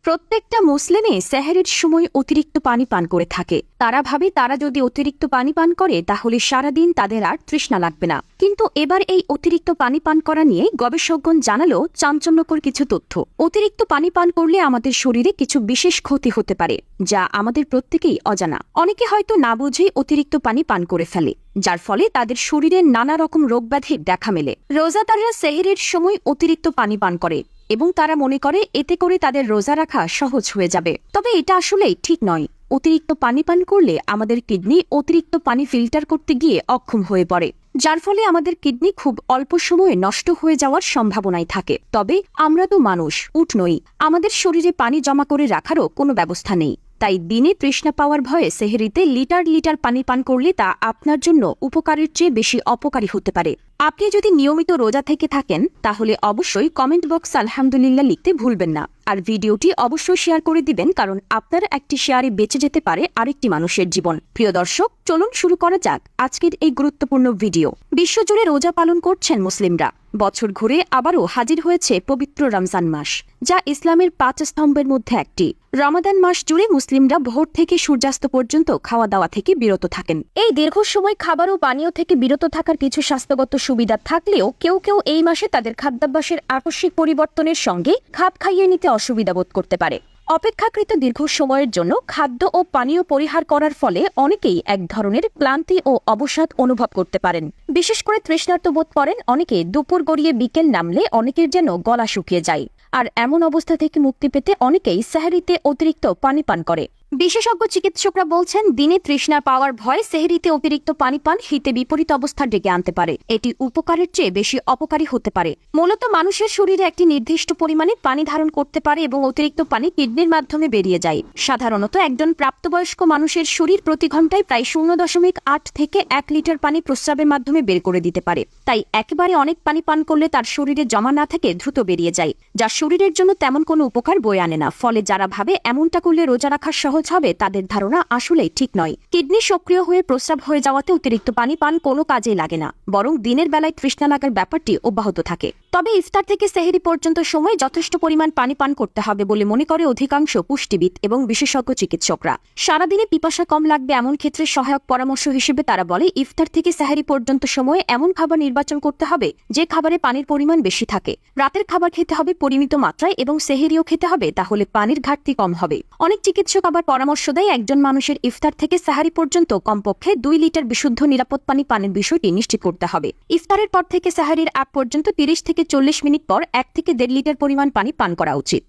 প্রত্যেকটা মুসলিমই সেহরির সময় অতিরিক্ত পানি পান করে থাকে। তারা ভাবে তারা যদি অতিরিক্ত পানি পান করে তাহলে সারাদিন তাদের আর তৃষ্ণা লাগবে না। কিন্তু এবার এই অতিরিক্ত পানি পান করা নিয়ে গবেষকগণ জানালো চাঞ্চল্যকর কিছু তথ্য। অতিরিক্ত পানি পান করলে আমাদের শরীরে কিছু বিশেষ ক্ষতি হতে পারে, যা আমাদের প্রত্যেকেই অজানা। অনেকে হয়তো না বুঝেই অতিরিক্ত পানি পান করে ফেলে, যার ফলে তাদের শরীরে নানা রকম রোগব্যাধির দেখা মেলে। রোজাদাররা সেহরির সময় অতিরিক্ত পানি পান করে এবং তারা মনে করে এতে করে তাদের রোজা রাখা সহজ হয়ে যাবে। তবে এটা আসলেই ঠিক নয়। অতিরিক্ত পানি পান করলে আমাদের কিডনি অতিরিক্ত পানি ফিল্টার করতে গিয়ে অক্ষম হয়ে পড়ে, যার ফলে আমাদের কিডনি খুব অল্প সময়ে নষ্ট হয়ে যাওয়ার সম্ভাবনাই থাকে। তবে আমরা তো মানুষ, উট নই। আমাদের শরীরে পানি জমা করে রাখারও কোনো ব্যবস্থা নেই। তাই দিনে তৃষ্ণা পাওয়ার ভয়ে সেহরিতে লিটার লিটার পানি পান করলে তা আপনার জন্য উপকারের চেয়ে বেশি অপকারী হতে পারে। আপনি যদি নিয়মিত রোজা থেকে থাকেন তাহলে অবশ্যই কমেন্ট বক্স আলহামদুলিল্লাহ লিখতে ভুলবেন না। আর ভিডিওটি অবশ্যই শেয়ার করে দিবেন, কারণ আপনার একটি শেয়ারে বেঁচে যেতে পারে আরেকটি মানুষের জীবন। প্রিয় দর্শক, চলুন শুরু করা যাক আজকের এই গুরুত্বপূর্ণ ভিডিও। বিশ্বজুড়ে রোজা পালন করছেন মুসলিমরা। বছর ঘুরে আবারও হাজির হয়েছে পবিত্র রমজান মাস, যা ইসলামের 5 স্তম্ভের মধ্যে একটি। রমাদান মাস জুড়ে মুসলিমরা ভোর থেকে সূর্যাস্ত পর্যন্ত খাওয়া দাওয়া থেকে বিরত থাকেন। এই দীর্ঘ সময় খাবার ও পানীয় থেকে বিরত থাকার কিছু স্বাস্থ্যগত সুবিধা থাকলেও কেউ কেউ এই মাসে তাদের খাদ্যাভ্যাসের আকস্মিক পরিবর্তনের সঙ্গে খাপ খাইয়ে নিতে অসুবিধা বোধ করতে পারে। অপেক্ষাকৃত দীর্ঘ সময়ের জন্য খাদ্য ও পানীয় পরিহার করার ফলে অনেকেই এক ধরনের ক্লান্তি ও অবসাদ অনুভব করতে পারেন। বিশেষ করে তৃষ্ণার্ত বোধ করেন অনেকে। দুপুর গড়িয়ে বিকেল নামলে অনেকের যেন গলা শুকিয়ে যায়। আর এমন অবস্থা থেকে মুক্তি পেতে অনেকেই সেহরিতে অতিরিক্ত পানি পান করে। বিশেষজ্ঞ চিকিৎসকরা বলছেন, দিনে তৃষ্ণা পাওয়ার ভয় সেহরিতে অতিরিক্ত পানি পান হিতে বিপরীত অবস্থা ডেকে আনতে পারে। এটি উপকারের চেয়ে বেশি অপকারী হতে পারে। মূলত মানুষের শরীরে একটি নির্দিষ্ট পরিমাণে পানি ধারণ করতে পারে এবং অতিরিক্ত পানি কিডনির মাধ্যমে বেরিয়ে যায়। সাধারণত একজন প্রাপ্তবয়স্ক মানুষের শরীর প্রতি ঘন্টায় প্রায় 0.8 থেকে 1 লিটার পানি প্রস্রাবের মাধ্যমে বের করে দিতে পারে। তাই একেবারে অনেক পানি পান করলে তার শরীরে জমা না থেকে দ্রুত বেরিয়ে যায়, যা শরীরের জন্য তেমন কোনো উপকার বয়ে আনে না। ফলে যারা ভাবে এমনটা করলে রোজা রাখা সহজ হবে, তাদের ধারণা আসলেই ঠিক নয়। কিডনি সক্রিয় হয়ে প্রস্রাব হয়ে যাওয়াতে অতিরিক্ত পানি পান কোনো কাজেই লাগে না, বরং দিনের বেলায় তৃষ্ণা লাগার ব্যাপারটি অব্যাহত থাকে। তবে ইফতার থেকে সেহরি পর্যন্ত সময় যথেষ্ট পরিমাণ পানি পান করতে হবে বলে মনে করে অধিকাংশ পুষ্টিবিদ এবং বিশেষজ্ঞ চিকিৎসকরা। সারাদিনে পিপাসা কম লাগবে এমন ক্ষেত্রে সহায়ক পরামর্শ হিসেবে তারা বলে, ইফতার থেকে সেহরি পর্যন্ত সময়ে এমন খাবার নির্বাচন করতে হবে যে খাবারে পানির পরিমাণ বেশি থাকে। রাতের খাবার খেতে হবে পরিমিত মাত্রায় এবং সেহরিও খেতে হবে, তাহলে পানির ঘাটতি কম হবে। অনেক চিকিৎসক আবার পরামর্শ দেয় একজন মানুষের ইফতার থেকে সেহরি পর্যন্ত কমপক্ষে 2 লিটার বিশুদ্ধ নিরাপদ পানি পানের বিষয়টি নিশ্চিত করতে হবে। ইফতারের পর থেকে সেহরির আগ পর্যন্ত 30 থেকে 40 মিনিট পর 1 থেকে 1.5 লিটার পরিমাণ পানি পান করা উচিত।